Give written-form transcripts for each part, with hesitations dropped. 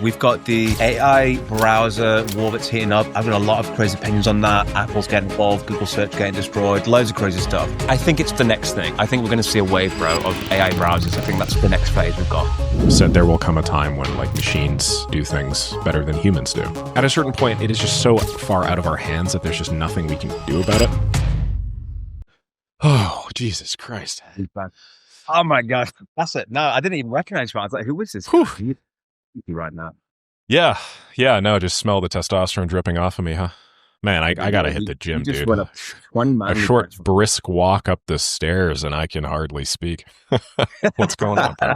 We've got the AI browser war that's heating up. I've got a lot of crazy opinions on that. Apple's getting involved, Google search getting destroyed, loads of crazy stuff. I think it's the next thing. I think we're going to see a wave, bro, of AI browsers. I think that's the next phase we've got. So there will come a time when like machines do things better than humans do. At a certain point, it is just so far out of our hands that there's just nothing we can do about it. Oh, Jesus Christ. Oh my gosh, that's it. No, I didn't even recognize him. I was like, who is this guy? Right now? Yeah, no, just smell the testosterone dripping off of me, huh? Man, I gotta hit the gym, dude. A short, brisk walk up the stairs and I can hardly speak. What's going on, bro?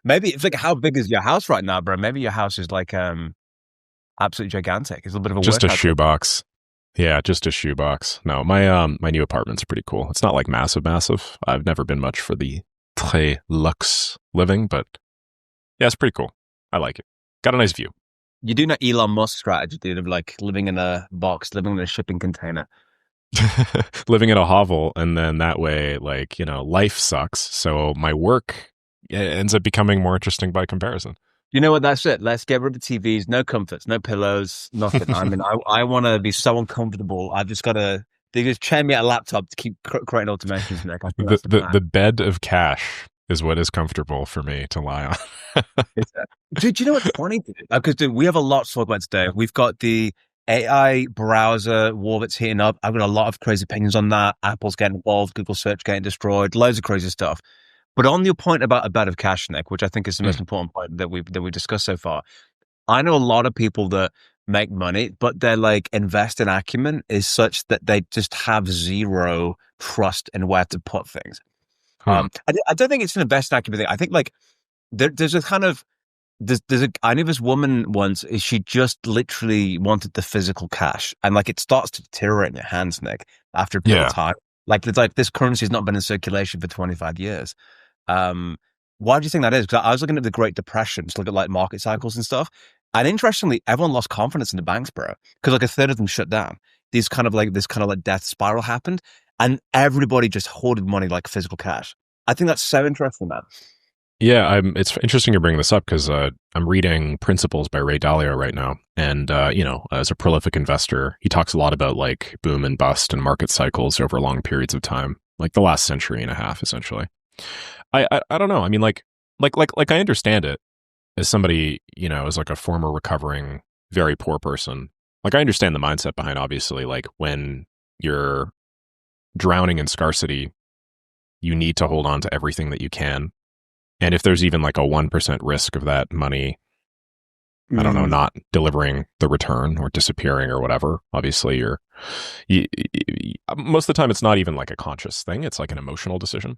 Maybe it's like, how big is your house right now, bro? Maybe your house is like absolutely gigantic. It's a little bit of a just a shoebox. Yeah, just a shoebox. No, my new apartment's pretty cool. It's not like massive. I've never been much for the très luxe living, but yeah, it's pretty cool. I like it. Got a nice view. You do know Elon Musk strategy, dude, of like living in a box, living in a shipping container. Living in a hovel, and then that way, like, you know, life sucks. So my work ends up becoming more interesting by comparison. You know what? That's it. Let's get rid of TVs, no comforts, no pillows, nothing. I mean, I want to be so uncomfortable. I've just got to, they just chain me at a laptop to keep creating automations, Nick. I think the bed of cash is what is comfortable for me to lie on. Dude, you know what's funny? Because dude, we have a lot to talk about today. We've got the AI browser war that's heating up. I've got a lot of crazy opinions on that. Apple's getting involved, Google search getting destroyed, loads of crazy stuff. But on your point about a bed of cash, Nick, which I think is the most important point that we discussed so far, I know a lot of people that make money, but their like investing acumen is such that they just have zero trust in where to put things. I don't think it's an investing acumen thing. I think like there's a kind of I knew this woman once. She just literally wanted the physical cash, and like it starts to deteriorate in your hands, Nick, after a period of time. Like it's like this currency has not been in circulation for 25 years. Why do you think that is? Because I was looking at the Great Depression, to look at like market cycles and stuff. And interestingly, everyone lost confidence in the banks, bro, because like a third of them shut down. This kind of like death spiral happened, and everybody just hoarded money like physical cash. I think that's so interesting, man. Yeah, it's interesting you bring this up because I'm reading Principles by Ray Dalio right now. And, you know, as a prolific investor, he talks a lot about like boom and bust and market cycles over long periods of time, like the last century and a half, essentially. I don't know. I mean, like I understand it as somebody, you know, as like a former recovering, very poor person. Like I understand the mindset behind, obviously, like when you're drowning in scarcity, you need to hold on to everything that you can. And if there's even like a 1% risk of that money, I don't know, not delivering the return or disappearing or whatever, obviously most of the time it's not even like a conscious thing. It's like an emotional decision.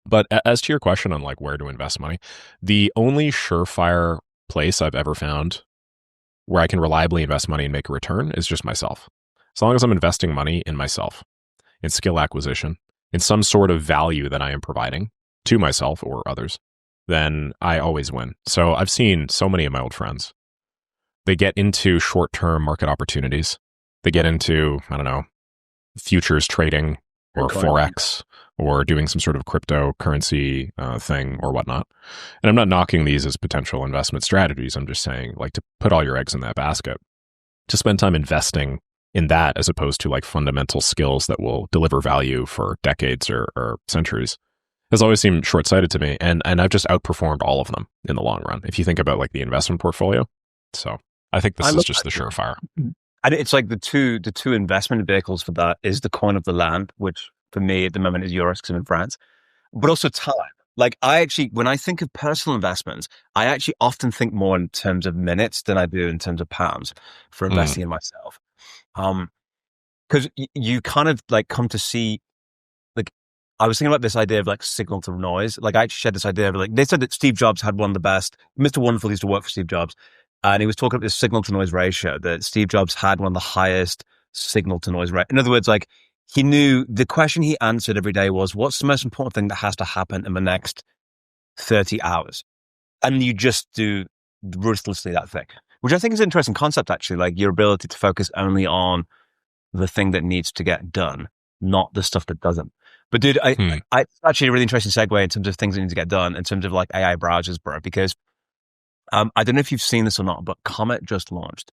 But as to your question on like where to invest money, the only surefire place I've ever found where I can reliably invest money and make a return is just myself. As long as I'm investing money in myself, in skill acquisition, in some sort of value that I am providing to myself or others, then I always win. So I've seen so many of my old friends. They get into short-term market opportunities. They get into, I don't know, futures trading or Forex or doing some sort of cryptocurrency thing or whatnot. And I'm not knocking these as potential investment strategies. I'm just saying, like, to put all your eggs in that basket, to spend time investing in that as opposed to like fundamental skills that will deliver value for decades or centuries has always seemed short-sighted to me. And I've just outperformed all of them in the long run, if you think about like the investment portfolio. So I think this is just the surefire. And it's like the two investment vehicles for that is the coin of the land, which for me at the moment is euros because I'm in France, but also time. Like I actually, when I think of personal investments, I actually often think more in terms of minutes than I do in terms of pounds for investing in myself. Because you kind of like come to see, like, I was thinking about this idea of like signal to noise. Like I actually shared this idea of like, they said that Steve Jobs had one of the best, Mr. Wonderful used to work for Steve Jobs. And he was talking about this signal to noise ratio, that Steve Jobs had one of the highest signal to noise ratio. In other words, like he knew the question he answered every day was, what's the most important thing that has to happen in the next 30 hours? And you just do ruthlessly that thing, which I think is an interesting concept, actually, like your ability to focus only on the thing that needs to get done, not the stuff that doesn't. But dude, I actually a really interesting segue in terms of things that need to get done in terms of like AI browsers, bro, because I don't know if you've seen this or not, but Comet just launched.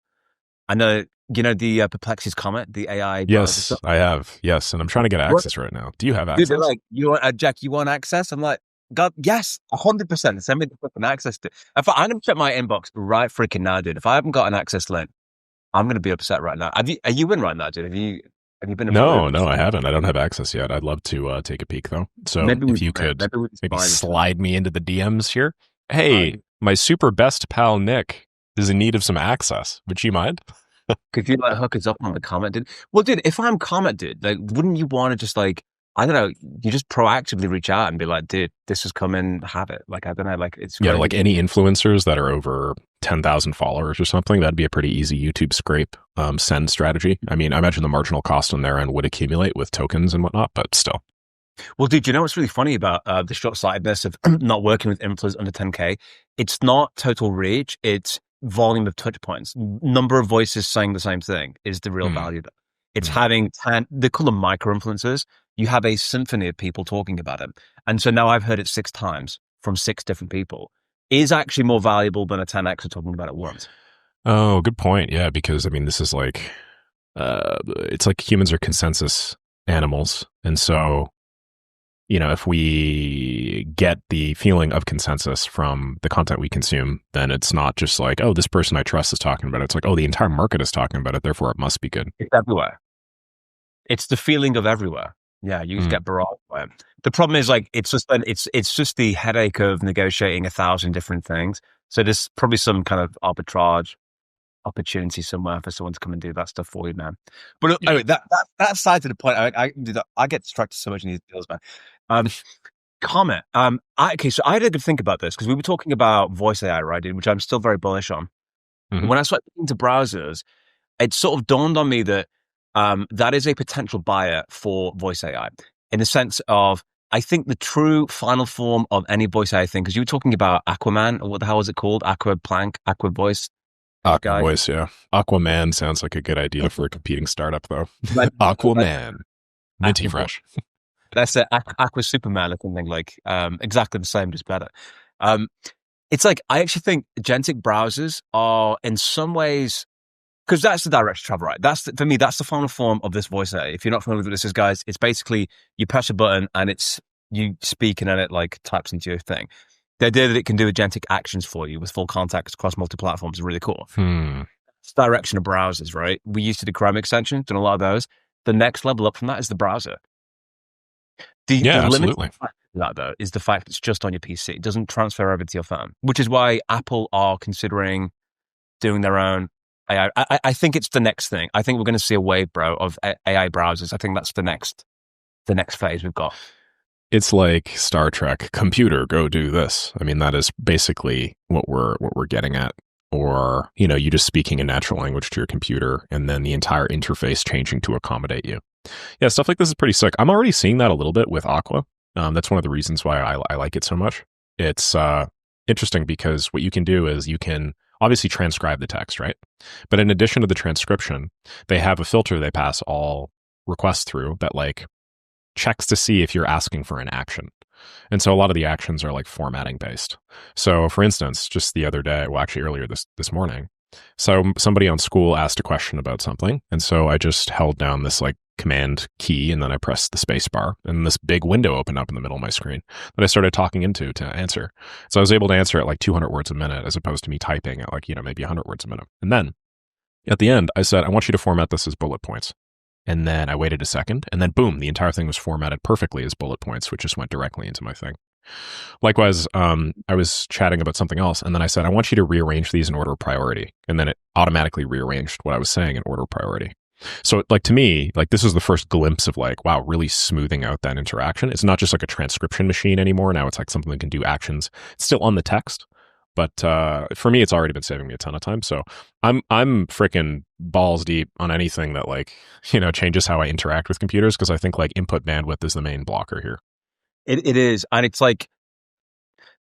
I know, the Perplexity's Comet, the AI browser Yes, stuff. I have. Yes, and I'm trying to get access right now. Do you have Dude, they're access? like, Jack, you want access? I'm like, God, yes, 100%. Send me the fucking access to. I'm gonna check my inbox right freaking now, dude. If I haven't got an access link, I'm gonna be upset right now. Are you in right now, dude? Have you been No, approved? no, I haven't. I don't have access yet. I'd love to take a peek though. So Maybe we if you can. could Maybe we can maybe find this. slide me into the DMs here. Hey, my super best pal Nick is in need of some access. Would you mind? Could you like hook us up on the comment, dude? Well, dude, if I'm comment, dude, like, wouldn't you want to just like, I don't know, you just proactively reach out and be like, dude, this is coming, have it. Like, I don't know, like, it's Yeah, great. like any influencers that are over 10,000 followers or something, that'd be a pretty easy YouTube scrape send strategy. I mean, I imagine the marginal cost on their end would accumulate with tokens and whatnot, but still. Well, dude, you know what's really funny about the short-sightedness of not working with influencers under 10K? It's not total reach, it's volume of touch points. Number of voices saying the same thing is the real value there. It's having 10, they call them micro-influencers. You have a symphony of people talking about it. And so now I've heard it 6 times from 6 different people. Is actually more valuable than a 10X talking about it once. Oh, good point. Yeah, because I mean, this is like, it's like humans are consensus animals. And so, if we get the feeling of consensus from the content we consume, then it's not just like, oh, this person I trust is talking about it. It's like, oh, the entire market is talking about it. Therefore, it must be good. It's everywhere. It's the feeling of everywhere. Yeah, you just get barraged by it. The problem is like it's just the headache of negotiating 1,000 different things. So there's probably some kind of arbitrage opportunity somewhere for someone to come and do that stuff for you, man. But anyway, that aside to the point, I get distracted so much in these deals, man. Comment. Okay, so I had to think about this because we were talking about voice AI, right, dude, which I'm still very bullish on. When I started into browsers, it sort of dawned on me that that is a potential buyer for voice AI in the sense of, I think the true final form of any voice AI thing, because you were talking about Aquaman, or what the hell was it called? Aqua Plank, Aqua Voice. Aqua Voice, yeah. Aquaman sounds like a good idea for a competing startup, though. Aquaman. Minty fresh. That's it. Aqua Superman or something like exactly the same, just better. It's like, I actually think agentic browsers are in some ways, because that's the direction of travel, right? For me, that's the final form of this voice AI. If you're not familiar with what this is, guys, it's basically you press a button and it's you speaking and it like types into your thing. The idea that it can do agentic actions for you with full context across multiple platforms is really cool. It's the direction of browsers, right? We used to do Chrome extensions and a lot of those. The next level up from that is the browser. The limit to that, though, is the fact it's just on your PC. It doesn't transfer over to your phone, which is why Apple are considering doing their own AI. I think it's the next thing. I think we're going to see a wave, bro, of AI browsers. I think that's the next phase we've got. It's like Star Trek, computer, go do this. I mean, that is basically what we're getting at. Or, you just speaking a natural language to your computer and then the entire interface changing to accommodate you. Yeah, stuff like this is pretty sick. I'm already seeing that a little bit with Aqua. That's one of the reasons why I like it so much. It's interesting because what you can do is you can obviously transcribe the text, right? But in addition to the transcription, they have a filter they pass all requests through that like checks to see if you're asking for an action. And so a lot of the actions are like formatting based. So for instance, just the other day, well, actually earlier this morning, so somebody on school asked a question about something. And so I just held down this like command key and then I pressed the space bar and this big window opened up in the middle of my screen that I started talking into to answer. So I was able to answer at like 200 words a minute as opposed to me typing at like, maybe 100 words a minute. And then at the end, I said, I want you to format this as bullet points. And then I waited a second and then boom, the entire thing was formatted perfectly as bullet points, which just went directly into my thing. Likewise, I was chatting about something else and then I said, I want you to rearrange these in order of priority. And then it automatically rearranged what I was saying in order of priority. So like to me, like this is the first glimpse of like, wow, really smoothing out that interaction. It's not just like a transcription machine anymore. Now it's like something that can do actions. It's still on the text. But for me, it's already been saving me a ton of time. So I'm freaking balls deep on anything that like, changes how I interact with computers because I think like input bandwidth is the main blocker here. It is. And it's like,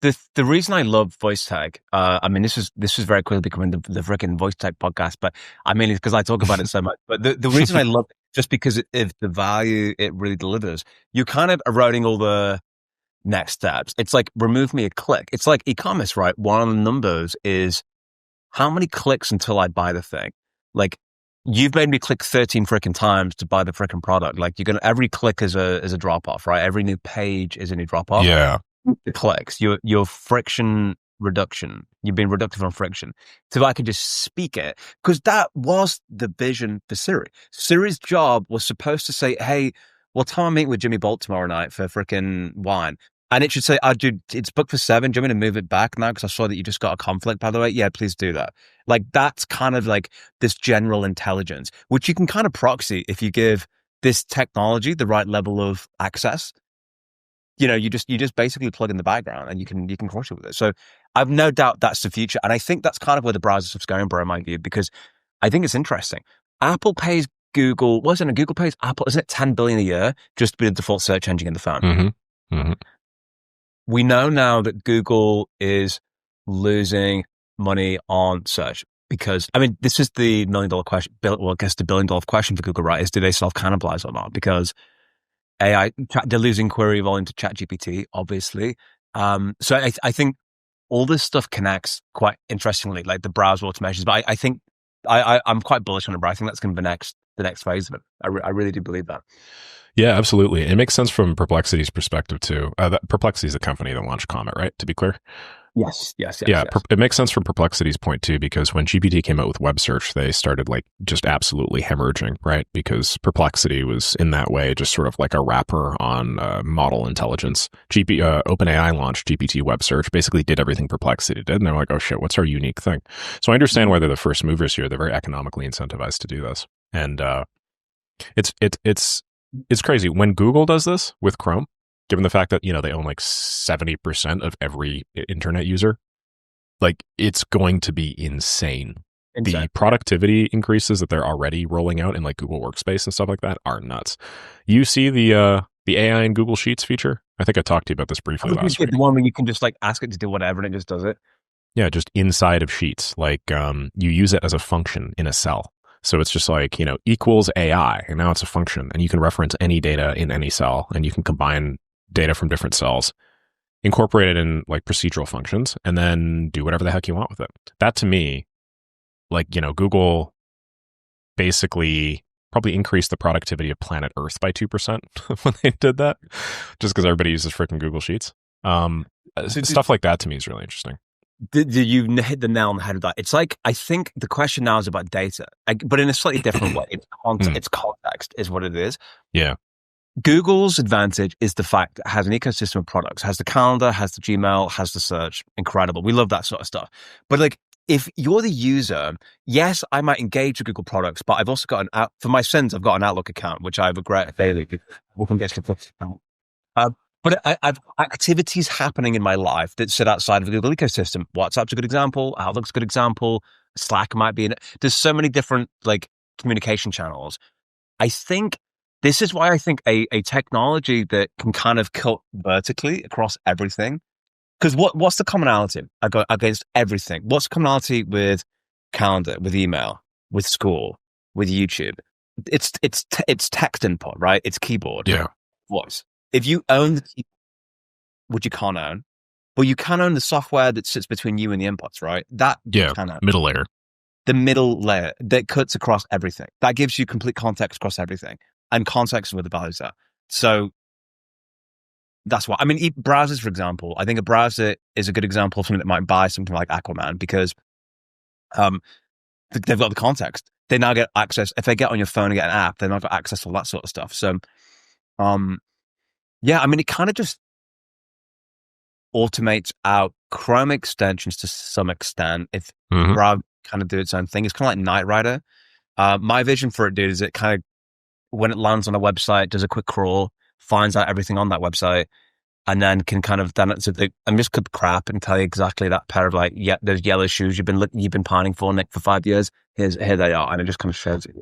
the reason I love voice tag, I mean, this is very quickly becoming the freaking voice tag podcast, but I mean, it's because I talk about it so much. But the reason I love it, just because of the value it really delivers, you're kind of eroding all the next steps. It's like, remove me a click. It's like e-commerce, right? One of the numbers is how many clicks until I buy the thing. Like, you've made me click 13 freaking times to buy the freaking product. Like, every click is a drop off, right? Every new page is a new drop off. Yeah. The clicks, your friction reduction, you've been reductive on friction. So I could just speak it, because that was the vision for Siri. Siri's job was supposed to say, hey, well, time I meet with Jimmy Bolt tomorrow night for freaking wine. And it should say, dude, it's booked for 7. Do you want me to move it back now? Because I saw that you just got a conflict, by the way. Yeah, please do that. Like, that's kind of like this general intelligence, which you can kind of proxy if you give this technology the right level of access. You know, you just basically plug in the background and you can crush it with it. So I've no doubt that's the future. And I think that's kind of where the browser stuff's going, bro, in my view, because I think it's interesting. Apple pays Google, wasn't it? Google pays Apple, isn't it $10 billion a year just to be the default search engine in the phone? Mm-hmm. Mm-hmm. We know now that Google is losing money on search because, I mean, this is the $1 million question. Well, I guess the $1 billion question for Google, right, is do they self-cannibalize or not? Because AI, they're losing query volume to ChatGPT, obviously. So I think all this stuff connects quite interestingly, like the browser automations. But I think I'm quite bullish on it, bro. I think that's going to be the next phase of it. I really do believe that. Yeah, absolutely. It makes sense from Perplexity's perspective too. Perplexity is the company that launched Comet, right? To be clear. Yes. It makes sense from Perplexity's point too, because when GPT came out with web search, they started like just absolutely hemorrhaging, right? Because Perplexity was in that way just sort of like a wrapper on model intelligence. OpenAI launched GPT web search, basically did everything Perplexity did, and they're like, oh shit, what's our unique thing? So I understand why they're the first movers here. They're very economically incentivized to do this, and it's crazy when Google does this with Chrome. Given the fact that, you know, they own like 70% of every internet user, like it's going to be insane. The productivity increases that they're already rolling out in like Google Workspace and stuff like that are nuts. You see the AI in Google Sheets feature? I think I talked to you about this briefly last week. The one where you can just like ask it to do whatever and it just does it. Yeah, just inside of Sheets. Like you use it as a function in a cell. So it's just like, you know, equals AI, and now it's a function, and you can reference any data in any cell, and you can combine data from different cells, incorporate it in like procedural functions, and then do whatever the heck you want with it. That to me, like, you know, Google basically probably increased the productivity of planet Earth by 2% when they did that, just because everybody uses freaking Google Sheets. Stuff like that to me is really interesting. You hit the nail on the head of that. It's like, I think the question now is about data, but in a slightly different way. It's context is what it is. Yeah. Google's advantage is the fact that it has an ecosystem of products, has the calendar, has the Gmail, has the search. Incredible. We love that sort of stuff. But like, if you're the user, yes, I might engage with Google products, but I've also got for my sins, I've got an Outlook account, which I regret daily. But I've activities happening in my life that sit outside of the Google ecosystem. WhatsApp's a good example. Outlook's a good example. Slack might be in it. There's so many different like communication channels. I think this is why I think a technology that can kind of cut vertically across everything. Because what's the commonality against everything? What's the commonality with calendar, with email, with school, with YouTube? It's text input, right? It's keyboard. Yeah. Voice. If you own the keyboard, which you can't own, but you can own the software that sits between you and the inputs, right? That you can own. Middle layer. The middle layer that cuts across everything. That gives you complete context across everything. And context is where the values are. So that's why. I mean, browsers, for example, I think a browser is a good example of something that might buy something like Aqua because they've got the context. They now get access. If they get on your phone and get an app, they've now got access to all that sort of stuff. So, yeah, I mean, it kind of just automates out Chrome extensions to some extent. If Browser kind of do its own thing, it's kind of like Knight Rider. My vision for it, dude, is it kind of, when it lands on a website, does a quick crawl, finds out everything on that website, and then can kind of then I'm just could crap and tell you exactly that pair of like, yeah, those yellow shoes you've been pining for, Nick, for 5 years. Here they are, and it just kind of shows it.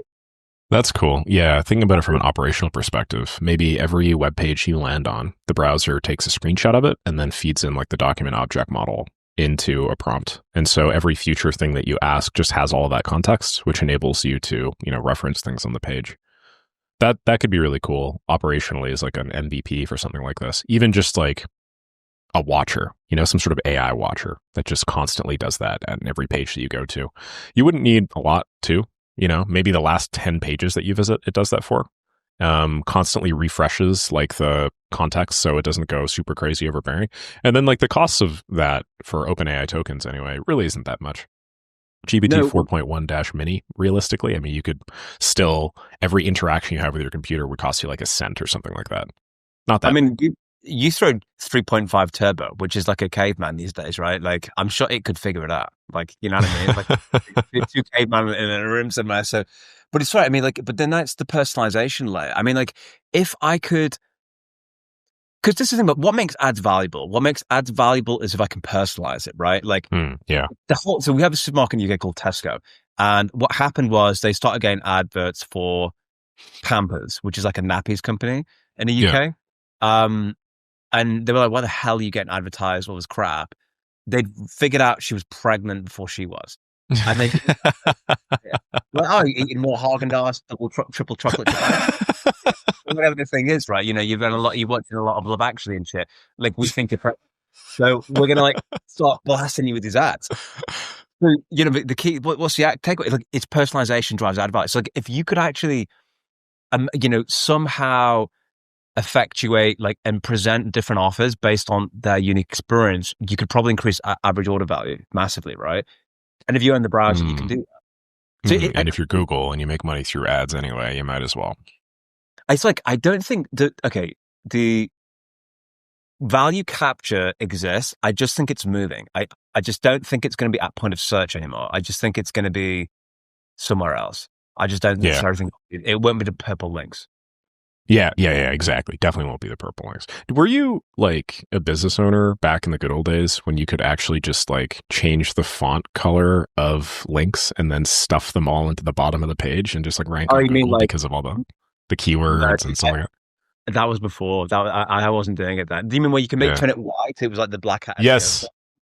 That's cool. Yeah, thinking about it from an operational perspective, maybe every web page you land on, the browser takes a screenshot of it and then feeds in like the document object model into a prompt. And so every future thing that you ask just has all of that context, which enables you to, you know, reference things on the page. That could be really cool operationally as like an MVP for something like this. Even just like a watcher, some sort of AI watcher that just constantly does that at every page that you go to. You wouldn't need a lot too, maybe the last 10 pages that you visit, it does that for. Constantly refreshes like the context so it doesn't go super crazy overbearing. And then like the costs of that for OpenAI tokens anyway really isn't that much. GPT 4.1 mini, realistically, I mean, you could still, every interaction you have with your computer would cost you like a cent or something like that. Not that. I mean, you throw 3.5 turbo, which is like a caveman these days, right? Like, I'm sure it could figure it out. Like, you know what I mean? Like, two caveman in a room somewhere. So, but it's right. I mean, like, but then that's the personalization layer. I mean, like, if I could, because this is the thing about what makes ads valuable. What makes ads valuable is if I can personalize it, right? Like, so we have a supermarket in the UK called Tesco. And what happened was they started getting adverts for Pampers, which is like a nappies company in the UK. And they were like, why the hell are you getting advertised all this crap? They'd figured out she was pregnant before she was. And they well, you're eating more Haagen-Dazs, triple chocolate. Whatever the thing is, right? You're watching a lot of Love Actually and shit. Like, we think you're pregnant. So we're going to like start blasting you with these ads. So, the key, what's the takeaway? Like, it's personalization drives ad value. So like, if you could actually, somehow effectuate like and present different offers based on their unique experience, you could probably increase average order value massively, right? And if you're in the browser, you can do that. So and if you're Google and you make money through ads anyway, you might as well. It's like, I don't think that, the value capture exists. I just think it's moving. I just don't think it's going to be at point of search anymore. I just think it's going to be somewhere else. I just don't think it won't be the purple links. Yeah, exactly. Definitely won't be the purple links. Were you like a business owner back in the good old days when you could actually just like change the font color of links and then stuff them all into the bottom of the page and just like rank on Google because of all the keywords and stuff like that? That was before. I wasn't doing it then. Do you mean where you can turn it white? It was like the black hat.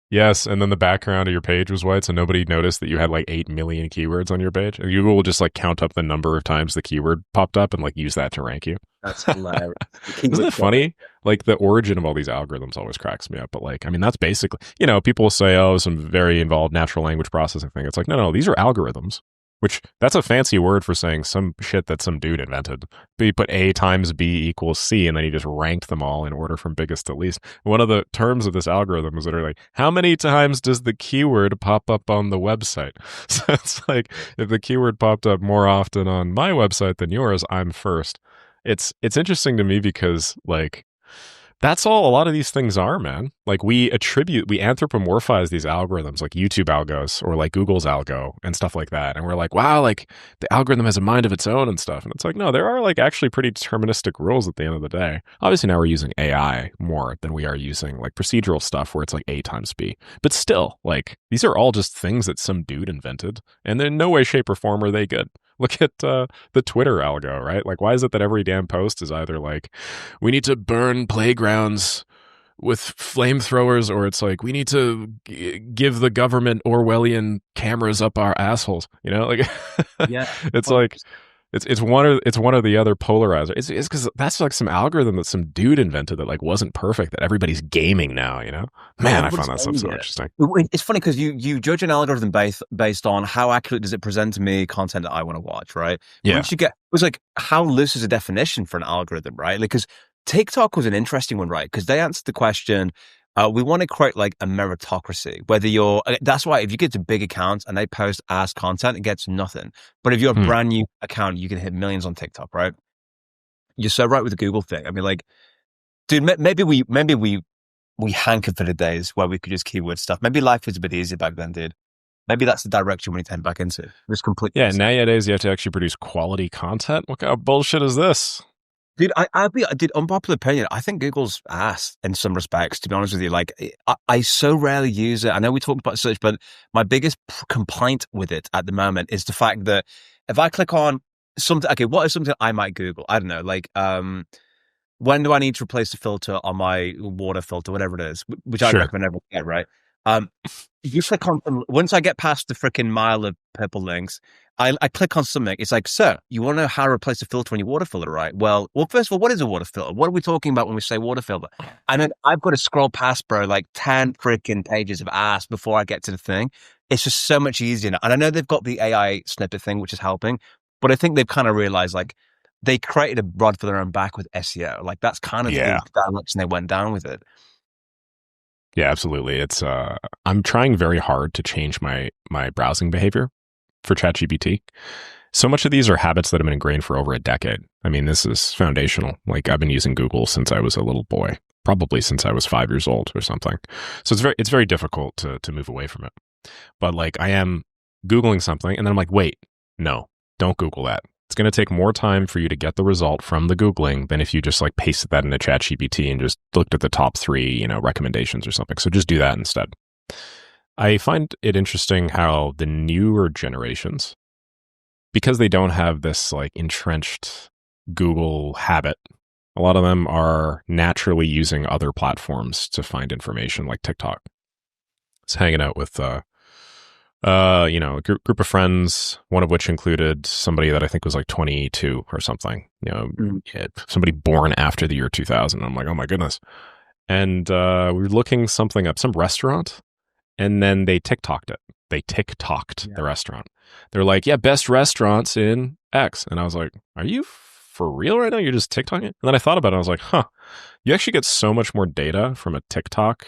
Yes, and then the background of your page was white, so nobody noticed that you had like 8 million keywords on your page. And Google will just like count up the number of times the keyword popped up and like use that to rank you. That's hilarious. Isn't it funny? Like the origin of all these algorithms always cracks me up. But like, I mean, that's basically, people will say, oh, some very involved natural language processing thing. It's like, no, these are algorithms. Which, that's a fancy word for saying some shit that some dude invented. But you put A times B equals C, and then you just ranked them all in order from biggest to least. One of the terms of this algorithm is literally, how many times does the keyword pop up on the website? So it's like, if the keyword popped up more often on my website than yours, I'm first. It's interesting to me because, like, that's all a lot of these things are, man. Like we anthropomorphize these algorithms like YouTube algos or like Google's algo and stuff like that. And we're like, wow, like the algorithm has a mind of its own and stuff. And it's like, no, there are like actually pretty deterministic rules at the end of the day. Obviously now we're using AI more than we are using like procedural stuff where it's like A times B. But still, like these are all just things that some dude invented. And in no way, shape, or form are they good. Look at the Twitter algo, right? Like, why is it that every damn post is either like, we need to burn playgrounds with flamethrowers, or it's like, we need to give the government Orwellian cameras up our assholes? Like, it's like, it's one or the other polarizer. It's because that's like some algorithm that some dude invented that like wasn't perfect that everybody's gaming now. Man, I found that stuff so interesting. It's funny because you judge an algorithm based on how accurate does it present to me content that I want to watch, right? Yeah. Once it was like, how loose is a definition for an algorithm, right? Like, because TikTok was an interesting one, right? Because they answered the question. We want to create like a meritocracy, that's why if you get to big accounts and they post ass content, it gets nothing. But if you're a brand new account, you can hit millions on TikTok, right? You're so right with the Google thing. I mean, like, dude, maybe we hanker for the days where we could just keyword stuff. Maybe life was a bit easier back then, dude. Maybe that's the direction we need to head back into. Just completely. Yeah, nowadays you have to actually produce quality content. What kind of bullshit is this? Dude, dude, unpopular opinion. I think Google's ass in some respects, to be honest with you. Like, I so rarely use it. I know we talked about search, but my biggest complaint with it at the moment is the fact that if I click on something, okay, what is something I might Google? I don't know, like, when do I need to replace the filter on my water filter, whatever it is, which I recommend everyone get, right? You click on once I get past the freaking mile of purple links, I click on something. It's like, sir, you want to know how to replace a filter on your water filter, right? Well, first of all, what is a water filter? What are we talking about when we say water filter? And then I've got to scroll past, bro, like 10 freaking pages of ass before I get to the thing. It's just so much easier now. And I know they've got the AI snippet thing, which is helping, but I think they've kind of realized like they created a rod for their own back with SEO. Like that's kind of the direction they went down with it. Yeah, absolutely. It's I'm trying very hard to change my browsing behavior for ChatGPT. So much of these are habits that have been ingrained for over a decade. I mean, this is foundational. Like I've been using Google since I was a little boy, probably since I was 5 years old or something. So it's very difficult to move away from it. But like I am Googling something and then I'm like, wait, no, don't Google that. It's going to take more time for you to get the result from the Googling than if you just like pasted that into ChatGPT and just looked at the top 3, recommendations or something. So just do that instead. I find it interesting how the newer generations, because they don't have this like entrenched Google habit, a lot of them are naturally using other platforms to find information like TikTok. I was hanging out with a group of friends, one of which included somebody that I think was like 22 or something, somebody born after the year 2000. I'm like, oh my goodness. And we were looking something up, some restaurant, and then they TikToked it. They TikToked the restaurant. They're like, yeah, best restaurants in X. And I was like, are you for real right now? You're just TikToking it? And then I thought about it. I was like, you actually get so much more data from a TikTok.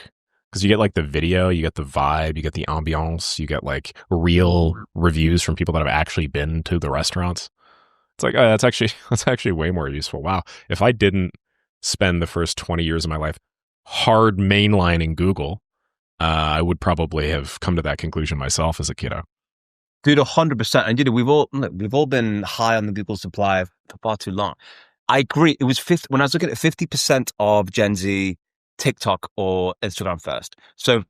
Because you get like the video, you get the vibe, you get the ambiance, you get like real reviews from people that have actually been to the restaurants. It's like, oh, that's actually way more useful. Wow. If I didn't spend the first 20 years of my life hard mainlining Google, I would probably have come to that conclusion myself as a kiddo. Dude, 100%. And we've all been high on the Google supply for far too long. I agree. It was when I was looking at 50% of Gen Z TikTok or Instagram first. So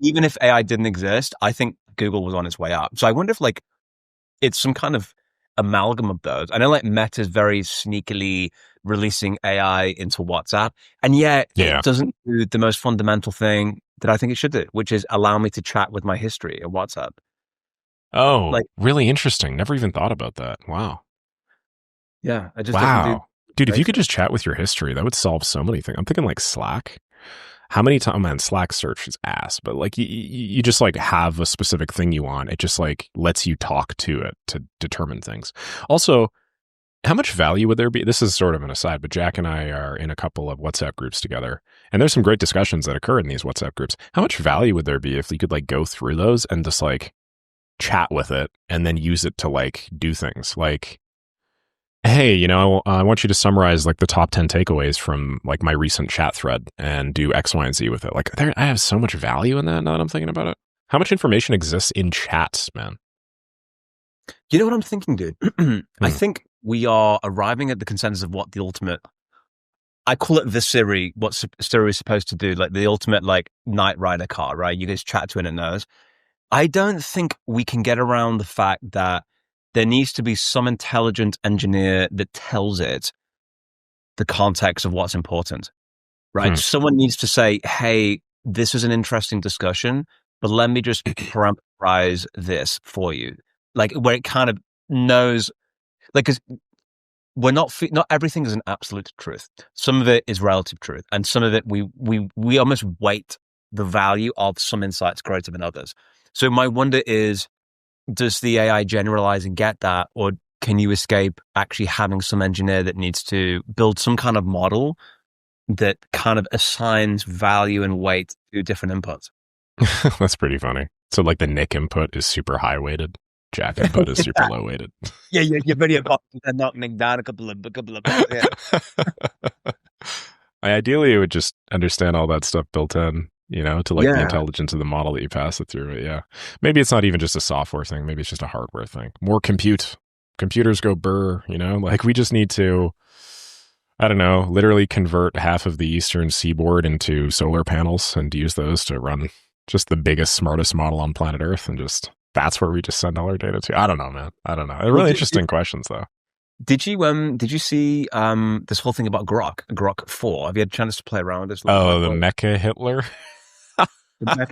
even if AI didn't exist, I think Google was on its way up. So I wonder if like it's some kind of amalgam of those. I know like Meta is very sneakily releasing AI into WhatsApp, and yet it doesn't do the most fundamental thing that I think it should do, which is allow me to chat with my history in WhatsApp. Oh, like, really interesting. Never even thought about that. Wow. Yeah, I just doesn't do. Dude, if you could just chat with your history, that would solve so many things. I'm thinking like Slack. How many times, man, Slack search is ass, but like you just like have a specific thing you want. It just like lets you talk to it to determine things. Also, how much value would there be? This is sort of an aside, but Jack and I are in a couple of WhatsApp groups together, and there's some great discussions that occur in these WhatsApp groups. How much value would there be if you could like go through those and just like chat with it and then use it to like do things like, hey, I want you to summarize like the top 10 takeaways from like my recent chat thread and do X, Y, and Z with it. Like I have so much value in that now that I'm thinking about it. How much information exists in chats, man? You know what I'm thinking, dude? I think we are arriving at the consensus of what the ultimate, I call it the Siri, what Siri is supposed to do, like the ultimate like Knight Rider car, right? You guys chat to it and it knows. I don't think we can get around the fact that there needs to be some intelligent engineer that tells it the context of what's important, right? Someone needs to say, hey, this is an interesting discussion, but let me just parameterize this for you. Like where it kind of knows, like, because we're not everything is an absolute truth. Some of it is relative truth. And some of it, we almost weight the value of some insights greater than others. So my wonder is, does the AI generalize and get that, or can you escape actually having some engineer that needs to build some kind of model that kind of assigns value and weight to different inputs? That's pretty funny. So like the Nick input is super high weighted, Jack input is super low weighted. Yeah, your video and knocking down a couple of yeah. Ideally, it would just understand all that stuff built in. To like the intelligence of the model that you pass it through. But yeah, maybe it's not even just a software thing. Maybe it's just a hardware thing. More computers go burr, like we just need to, I don't know, literally convert half of the Eastern seaboard into solar panels and use those to run just the biggest, smartest model on planet Earth. And just, that's where we just send all our data to. I don't know, man. I don't know. They're really interesting questions though. Did you see this whole thing about Grok 4? Have you had a chance to play around with this? Oh, the Mecha Hitler?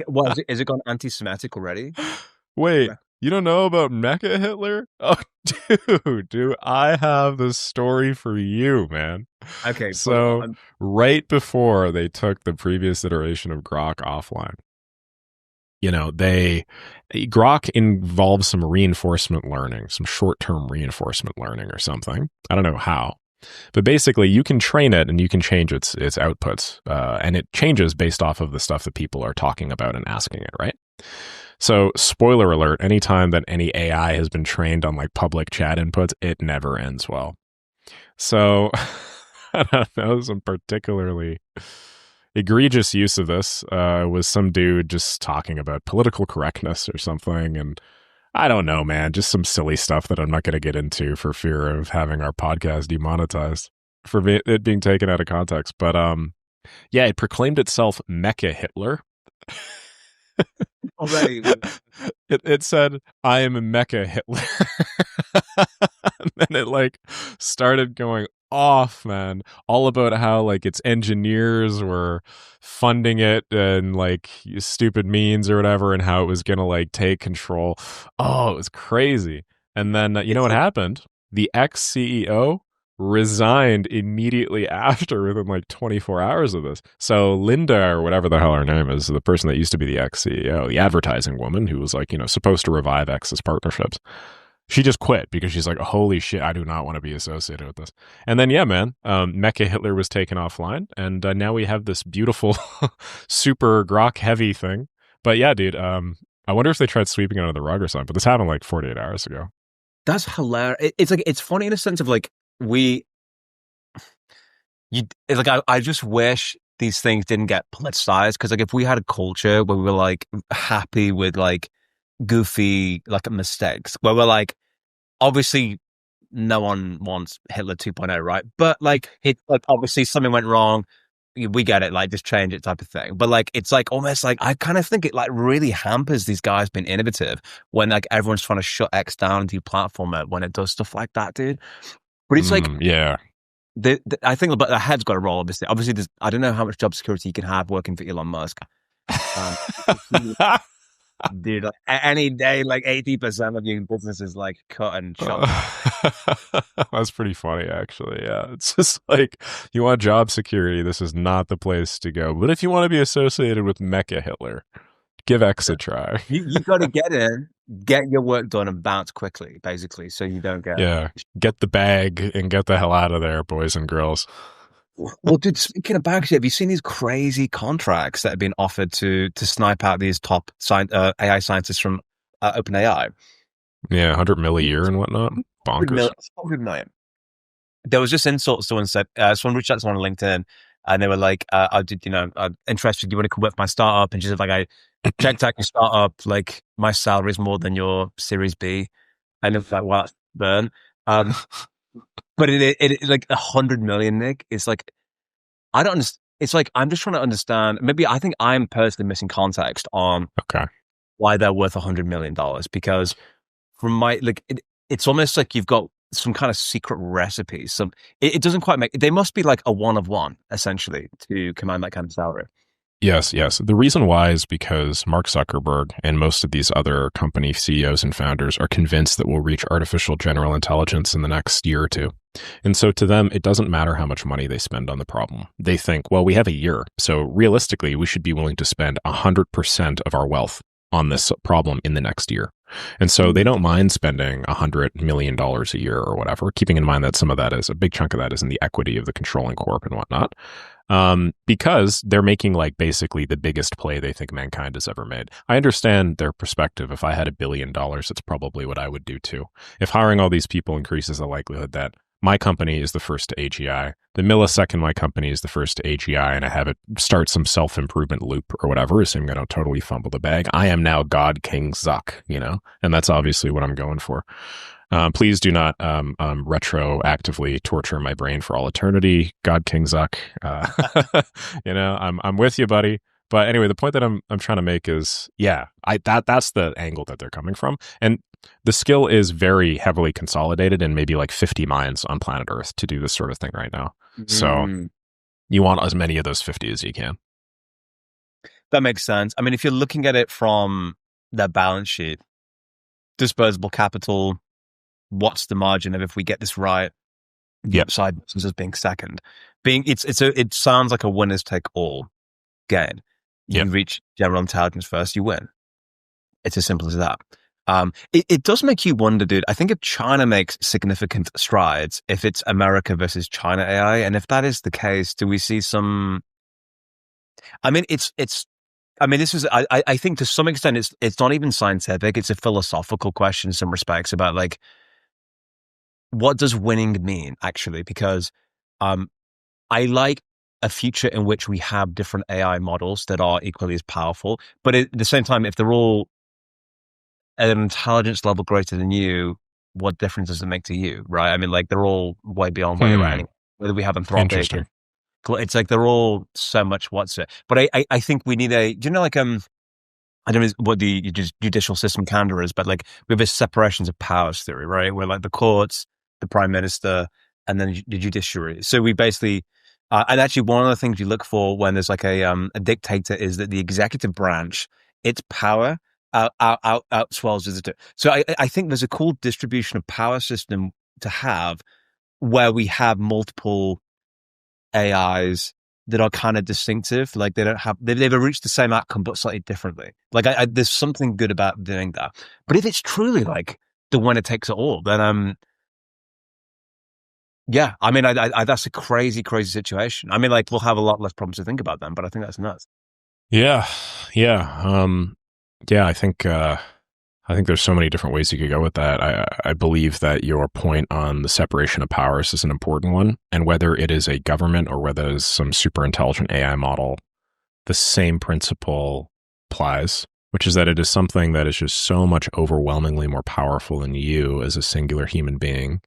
What is it? Is it gone anti-Semitic already? Wait, you don't know about Mecha Hitler? Oh, dude, I have the story for you, man. Okay, but So, right before they took the previous iteration of Grok offline, Grok involves some reinforcement learning, some short-term reinforcement learning or something. I don't know how. But basically, you can train it and you can change its outputs. And it changes based off of the stuff that people are talking about and asking it, right? So, spoiler alert, anytime that any AI has been trained on like public chat inputs, it never ends well. So, I don't know, some particularly egregious use of this was some dude just talking about political correctness or something. And I don't know, man, just some silly stuff that I'm not going to get into for fear of having our podcast demonetized for it being taken out of context. But yeah, it proclaimed itself Mecha Hitler. already. It said, "I am a Mecha Hitler." And then it like started going off, man, all about how like its engineers were funding it and like stupid means or whatever, and how it was gonna like take control. Oh, it was crazy. And then you know what happened? The ex-CEO resigned immediately after, within like 24 hours of this. So Linda, or whatever the hell her name is, the person that used to be the ex-CEO, the advertising woman who was like, supposed to revive X's partnerships, she just quit because she's like, holy shit, I do not want to be associated with this. And then, yeah, man, Mecha Hitler was taken offline, and now we have this beautiful, super Grok heavy thing. But yeah, dude, I wonder if they tried sweeping it under the rug or something, but this happened like 48 hours ago. That's hilarious. It's like, it's funny in a sense of like, I just wish these things didn't get politicized, because like if we had a culture where we were like happy with like goofy like mistakes, where we're like, obviously no one wants Hitler 2.0, right? But like obviously something went wrong, we get it, like just change it type of thing. But like it's like almost like I kind of think it like really hampers these guys being innovative when like everyone's trying to shut X down and deplatform it when it does stuff like that, dude. But it's like, yeah, I think about the head's got to roll. Obviously, there's, I don't know how much job security you can have working for Elon Musk. Dude, like, any day, like 80% of your business is like cut and shut. That's pretty funny, actually. Yeah, it's just like, you want job security, this is not the place to go. But if you want to be associated with Mecha Hitler, give X a try. You got to get in, get your work done, and bounce quickly, basically, so you don't get the bag and get the hell out of there, boys and girls. Well, dude, speaking of bags, have you seen these crazy contracts that have been offered to snipe out these top AI scientists from OpenAI? Yeah, 100 million a year and whatnot. Bonkers. 100 million. There was just insult. Someone said, someone reached out to someone on LinkedIn, and they were like, I'm interested. You want to come work for my startup? And she said, like, I checked out your startup. Like, my salary is more than your Series B. And it was like, well, that's burn. But it like 100 million, Nick, is like, I don't understand. It's like, I'm just trying to understand. Maybe I think I'm personally missing context on why they're worth $100 million. Because from my, like, it's almost like you've got some kind of secret recipe. It doesn't quite make, they must be like a one of one, essentially, to command that kind of salary. Yes. The reason why is because Mark Zuckerberg and most of these other company CEOs and founders are convinced that we'll reach artificial general intelligence in the next year or two. And so to them, it doesn't matter how much money they spend on the problem. They think, well, we have a year. So realistically, we should be willing to spend 100% of our wealth on this problem in the next year. And so they don't mind spending $100 million a year or whatever, keeping in mind that some of that is, a big chunk of that is in the equity of the controlling corp and whatnot. Because they're making like basically the biggest play they think mankind has ever made. I understand their perspective. If I had $1 billion, it's probably what I would do too. If hiring all these people increases the likelihood that my company is the first to AGI, the millisecond my company is the first to AGI, and I have it start some self-improvement loop or whatever, assuming I don't totally fumble the bag, I am now God King Zuck, and that's obviously what I'm going for. Please do not retroactively torture my brain for all eternity, God King Zuck. I'm with you, buddy. But anyway, the point that I'm trying to make is, that's the angle that they're coming from, and the skill is very heavily consolidated in maybe like 50 minds on planet Earth to do this sort of thing right now. So you want as many of those 50 as you can. That makes sense. I mean, if you're looking at it from their balance sheet, disposable capital, what's the margin of if we get this right, the Yep. upside versus us being second? It sounds like a winners take all game. Yep. You reach general intelligence first, you win. It's as simple as that. It does make you wonder, dude. I think if China makes significant strides, if it's America versus China AI, and if that is the case, do we see some? I mean, I mean, this is. I think to some extent, it's not even scientific. It's a philosophical question in some respects about like what does winning mean actually? Because I like a future in which we have different AI models that are equally as powerful, but at the same time, if they're all at an intelligence level greater than you, what difference does it make to you, right? I mean, like they're all way beyond where you're at. Whether we have Anthropic, Interesting. it's like they're all so much what's it. But I think we need a, do you know, like I don't know what the judicial system calendar is, but like we have a separations of powers theory, right? Where like the courts, the prime minister, and then the judiciary. So we basically, and actually one of the things you look for when there's like a dictator is that the executive branch, its power outswells visitor. So I think there's a cool distribution of power system to have where we have multiple AIs that are kind of distinctive. Like they don't have, they've reached the same outcome, but slightly differently. Like there's something good about doing that. But if it's truly like the winner takes it all, then, yeah, I mean, that's a crazy, crazy situation. I mean, like we'll have a lot less problems to think about them, but I think that's nuts. Yeah. Yeah. Yeah, I think there's so many different ways you could go with that. I believe that your point on the separation of powers is an important one. And whether it is a government or whether it's some super intelligent AI model, the same principle applies, which is that it is something that is just so much overwhelmingly more powerful than you as a singular human being,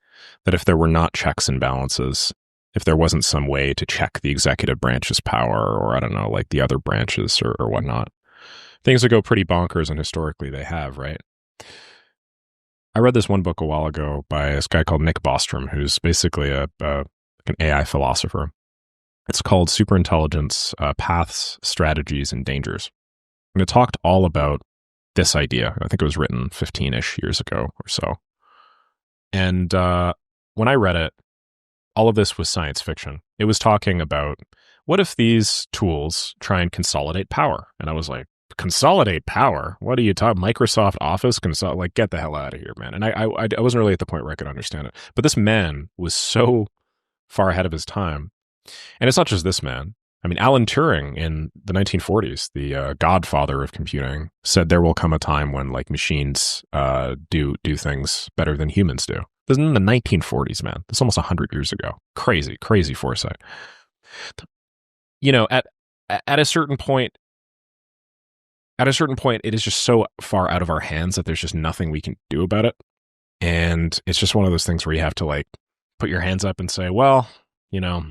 that if there were not checks and balances, if there wasn't some way to check the executive branch's power, or I don't know, like the other branches or whatnot, things would go pretty bonkers, and historically they have, right? I read this one book a while ago by this guy called Nick Bostrom, who's basically an AI philosopher. It's called Superintelligence, Paths, Strategies, and Dangers. And it talked all about this idea. I think it was written 15-ish years ago or so. And when I read it, all of this was science fiction. It was talking about, what if these tools try and consolidate power? And I was like, consolidate power? What are you talking? Microsoft Office like, get the hell out of here, man. And I wasn't really at the point where I could understand it. But this man was so far ahead of his time. And it's not just this man. I mean, Alan Turing in the 1940s, the godfather of computing, said there will come a time when like machines do things better than humans do. This is in the 1940s, man. That's almost 100 years ago. Crazy, crazy foresight. You know, at a certain point, it is just so far out of our hands that there's just nothing we can do about it. And it's just one of those things where you have to like put your hands up and say, well, you know,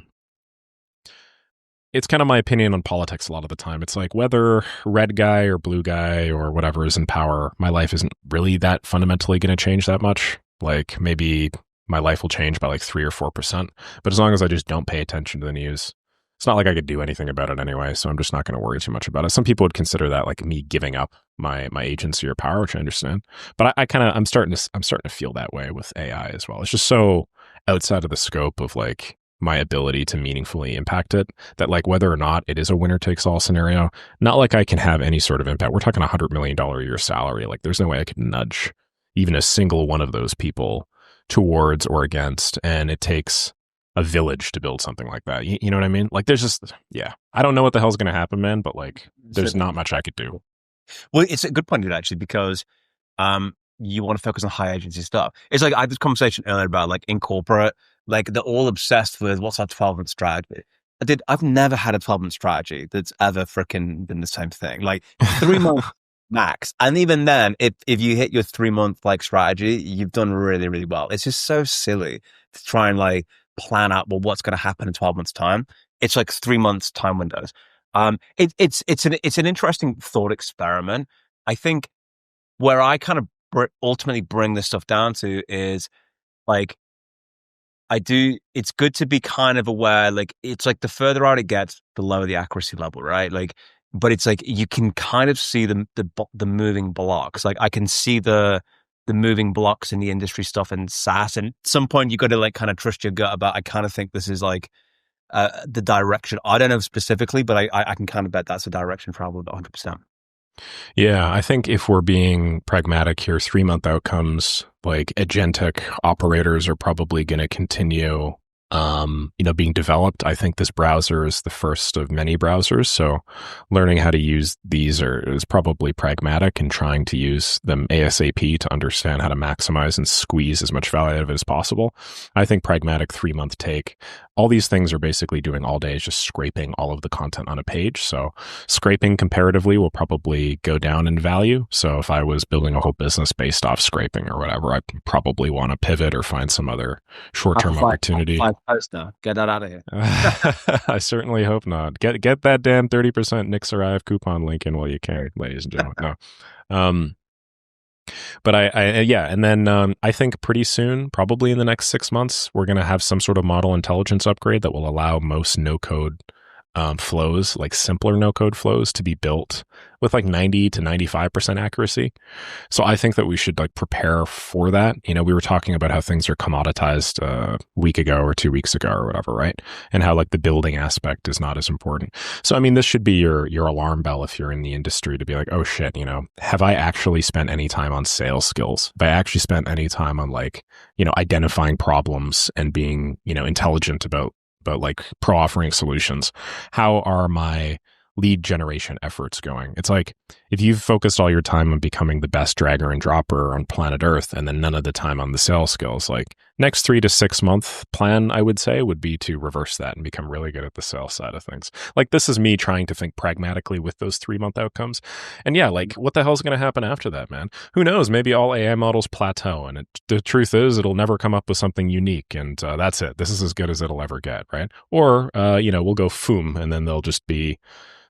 it's kind of my opinion on politics a lot of the time. It's like whether red guy or blue guy or whatever is in power, my life isn't really that fundamentally going to change that much. Like maybe my life will change by like 3 or 4%. But as long as I just don't pay attention to the news, it's not like I could do anything about it anyway. So I'm just not going to worry too much about it. Some people would consider that like me giving up my agency or power, which I understand. But I'm starting to feel that way with AI as well. It's just so outside of the scope of like my ability to meaningfully impact it, that like whether or not it is a winner takes all scenario, not like I can have any sort of impact. We're talking $100 million a year salary. Like there's no way I could nudge even a single one of those people towards or against. And it takes a village to build something like that. You know what I mean? Like there's just, yeah, I don't know what the hell's going to happen, man, but like there's not much I could do. Well, it's a good point, dude, actually, because you want to focus on high agency stuff. It's like I had this conversation earlier about like in corporate, like they're all obsessed with what's our 12-month strategy. I've never had a 12-month strategy that's ever freaking been the same thing. Like 3 months max. And even then, if you hit your 3-month like strategy, you've done really, really well. It's just so silly to try and like plan out, well, what's going to happen in 12 months time. It's like 3 months time windows. It's an interesting thought experiment. I think where I kind of ultimately bring this stuff down to is like, it's good to be kind of aware, like, it's like the further out it gets, the lower the accuracy level, right? Like, but it's like you can kind of see the moving blocks. Like I can see the moving blocks in the industry stuff and SaaS. And at some point you got to like kind of trust your gut about, I kind of think this is like the direction. I don't know specifically, but I can kind of bet that's the direction travel 100%. Yeah, I think if we're being pragmatic here, 3-month outcomes, like agentic operators are probably going to continue, being developed. I think this browser is the first of many browsers. So learning how to use these is probably pragmatic and trying to use them ASAP to understand how to maximize and squeeze as much value out of it as possible. I think pragmatic 3-month take. All these things are basically doing all day is just scraping all of the content on a page. So scraping comparatively will probably go down in value. So if I was building a whole business based off scraping or whatever, I'd probably want to pivot or find some other short-term opportunity. Post now. Get that out of here. I certainly hope not. Get that damn 30% Nick's Arrive coupon link in while you can, ladies and gentlemen. No. But and then I think pretty soon, probably in the next 6 months, we're going to have some sort of model intelligence upgrade that will allow most no-code flows, like simpler no-code flows, to be built with like 90 to 95% accuracy. So I think that we should like prepare for that. You know, we were talking about how things are commoditized a week ago or 2 weeks ago or whatever, right? And how like the building aspect is not as important. So, I mean, this should be your alarm bell if you're in the industry to be like, oh shit, have I actually spent any time on sales skills? Have I actually spent any time on like, identifying problems and being, intelligent about like pro-offering solutions? How are my lead generation efforts going? It's like, if you've focused all your time on becoming the best dragger and dropper on planet Earth and then none of the time on the sales skills, like next 3 to 6 month plan, I would say, would be to reverse that and become really good at the sales side of things. Like, this is me trying to think pragmatically with those 3-month outcomes. And yeah, like, what the hell's going to happen after that, man? Who knows? Maybe all AI models plateau, and the truth is it'll never come up with something unique, and that's it. This is as good as it'll ever get, right? Or, we'll go foom, and then there'll just be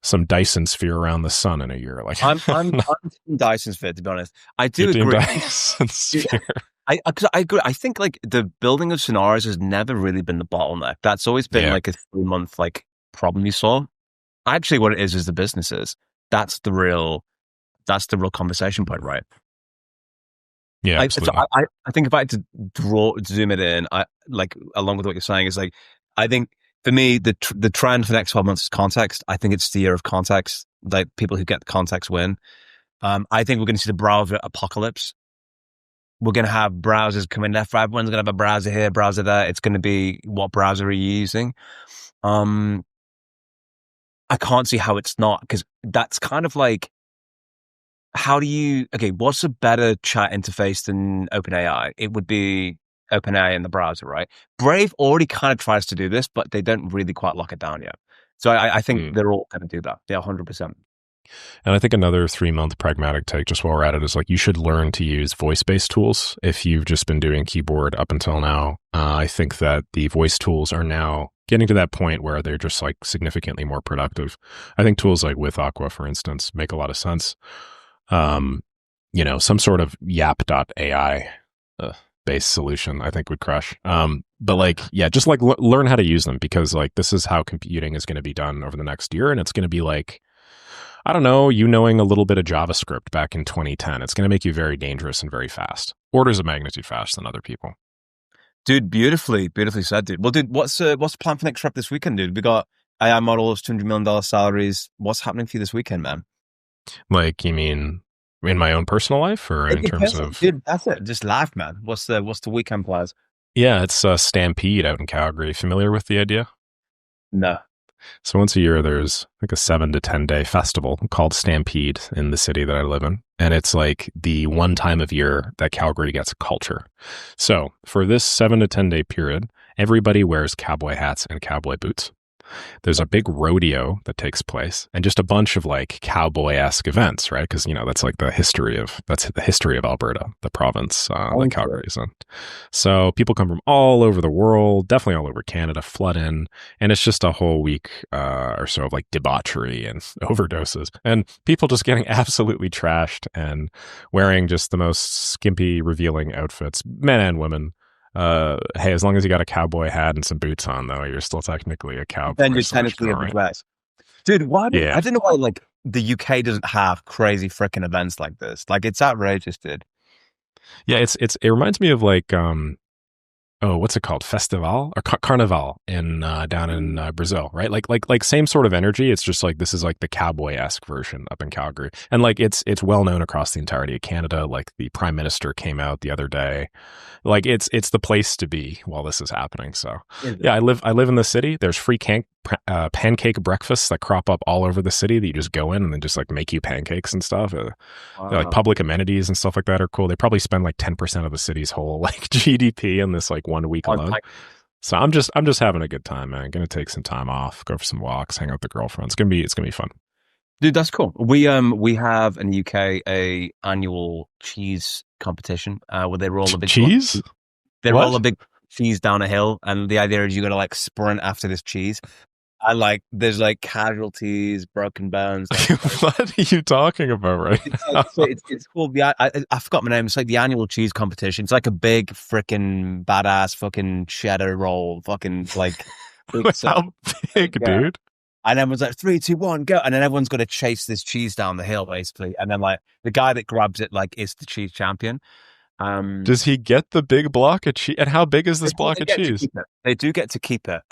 some Dyson sphere around the sun in a year. Like, I'm Dyson sphere, to be honest. I do agree. Dyson sphere. I agree. I think like the building of scenarios has never really been the bottleneck. That's always been like a 3-month like problem you solve. Actually, what it is the businesses. That's the real conversation point, right? Yeah, absolutely. I think if I had to zoom it in, along with what you're saying, is like, I think for me, the trend for the next 12 months is context. I think it's the year of context. Like, people who get the context win. I think we're going to see the browser apocalypse. We're going to have browsers coming left, right. Everyone's going to have a browser here, browser there. It's going to be, what browser are you using? I can't see how it's not, because that's kind of like, what's a better chat interface than OpenAI? It would be OpenAI in the browser, right? Brave already kind of tries to do this, but they don't really quite lock it down yet. So I think they're all going to do that. Yeah, 100%. And I think another 3-month pragmatic take, just while we're at it, is like, you should learn to use voice-based tools. If you've just been doing keyboard up until now, I think that the voice tools are now getting to that point where they're just like significantly more productive. I think tools like with Aqua, for instance, make a lot of sense. Some sort of yap.ai based solution, I think, would crush. But like, yeah, just like learn how to use them, because like, this is how computing is going to be done over the next year. And it's going to be like, I don't know, knowing a little bit of JavaScript back in 2010, it's going to make you very dangerous and very fast. Orders of magnitude faster than other people. Dude, beautifully said, dude. Well, dude, what's the plan for next rep this weekend, dude? We got AI models, $200 million salaries. What's happening for you this weekend, man? Like, you mean in my own personal life, or in terms of? Dude, that's it. Just life, man. What's the weekend plans? Yeah, it's Stampede out in Calgary. Familiar with the idea? No. So once a year, there's like a 7 to 10 day festival called Stampede in the city that I live in. And it's like the one time of year that Calgary gets a culture. So for this 7 to 10 day period, everybody wears cowboy hats and cowboy boots. There's a big rodeo that takes place, and just a bunch of like cowboy-esque events, right? Because, that's like the history of Alberta, the province that Calgary is in. So people come from all over the world, definitely all over Canada, flood in, and it's just a whole week or so of like debauchery and overdoses, and people just getting absolutely trashed and wearing just the most skimpy, revealing outfits, men and women. Hey, as long as you got a cowboy hat and some boots on, though, you're still technically a cowboy. Then you're technically a big guy. Dude, why? Yeah. I don't know why, like, the UK doesn't have crazy freaking events like this. Like, it's outrageous, dude. Yeah, it reminds me of like oh, what's it called? Festival or Carnival in down in Brazil, right? Like same sort of energy. It's just like this is like the Cowboy-esque version up in Calgary, and like it's well known across the entirety of Canada. Like the Prime Minister came out the other day. Like it's the place to be while this is happening. So yeah, I live in the city. There's free pancake breakfasts that crop up all over the city that you just go in and then just like make you pancakes and stuff. Like public amenities and stuff like that are cool. They probably spend like 10% of the city's whole like GDP in this like 1 week alone. So I'm just having a good time, man. Gonna take some time off, go for some walks, hang out with the girlfriend. It's gonna be fun. Dude, that's cool. We have in the UK a annual cheese competition where they roll a big cheese. They roll a big cheese down a hill, and the idea is you're gonna like sprint after this cheese. And like, there's like casualties, broken bones. Like, what are you talking about right now? It's called I forgot my name. It's like the annual cheese competition. It's like a big freaking badass fucking cheddar roll, fucking like. How big, dude? And everyone's like 3, 2, 1, go! And then everyone's got to chase this cheese down the hill, basically. And then like the guy that grabs it like is the cheese champion. Does he get the big block of cheese? And how big is this block of cheese? They do get to keep it.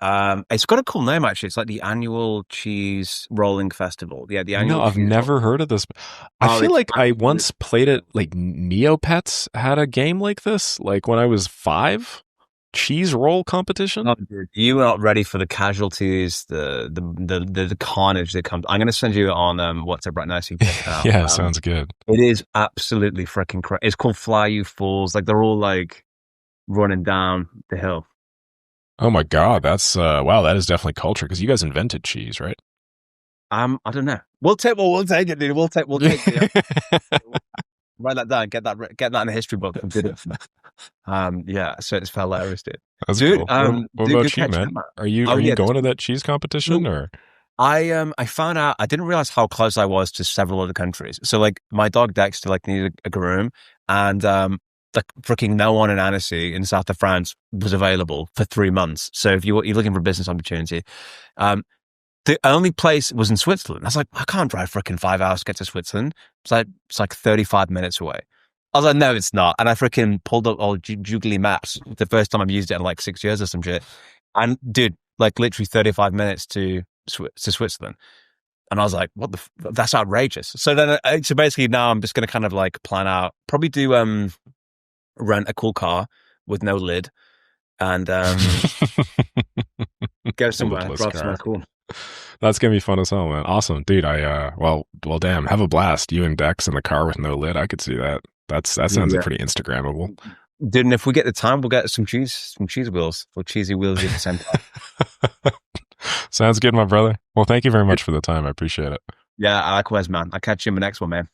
It's got a cool name, actually. It's like the annual cheese rolling festival. Yeah, the annual. No, I've never heard of this. I feel like I once played it. Like Neopets had a game like this, like when I was 5. Cheese roll competition. Oh, dude, you are not ready for the casualties, the carnage that comes. I'm going to send you it on WhatsApp right now so you can check it out. Yeah, sounds good. It is absolutely freaking crazy. It's called Fly You Fools. Like, they're all like running down the hill. Oh my god, that's wow, that is definitely culture, because you guys invented cheese, right? I don't know. We'll take it, dude. We'll take it. Write that down. Get that in the history book. Yeah. So it's hilarious, dude. That's cool. What about you, man? Are you going to that cheese competition or? I found out, I didn't realize how close I was to several other countries. So like my dog Dexter like needed a groom, and like freaking no one in Annecy in south of France was available for 3 months. So if you're looking for a business opportunity, the only place was in Switzerland. I was like, I can't drive freaking 5 hours to get to Switzerland. It's like 35 minutes away. I was like, no, it's not. And I freaking pulled up all Googly Maps the first time I've used it in like 6 years or some shit. And dude, like literally 35 minutes to Switzerland. And I was like, that's outrageous. So then, so basically now I'm just going to kind of like plan out, probably do rent a cool car with no lid and go somewhere, drive somewhere cool. That's gonna be fun as hell, man. Awesome, dude. Well, damn. Have a blast. You and Dex in the car with no lid. I could see that. That sounds like pretty Instagrammable. Dude, and if we get the time, we'll get some cheese wheels or cheesy wheels at the same time. Sounds good, my brother. Well, thank you very much for the time. I appreciate it. Yeah, likewise, man. I'll catch you in the next one, man.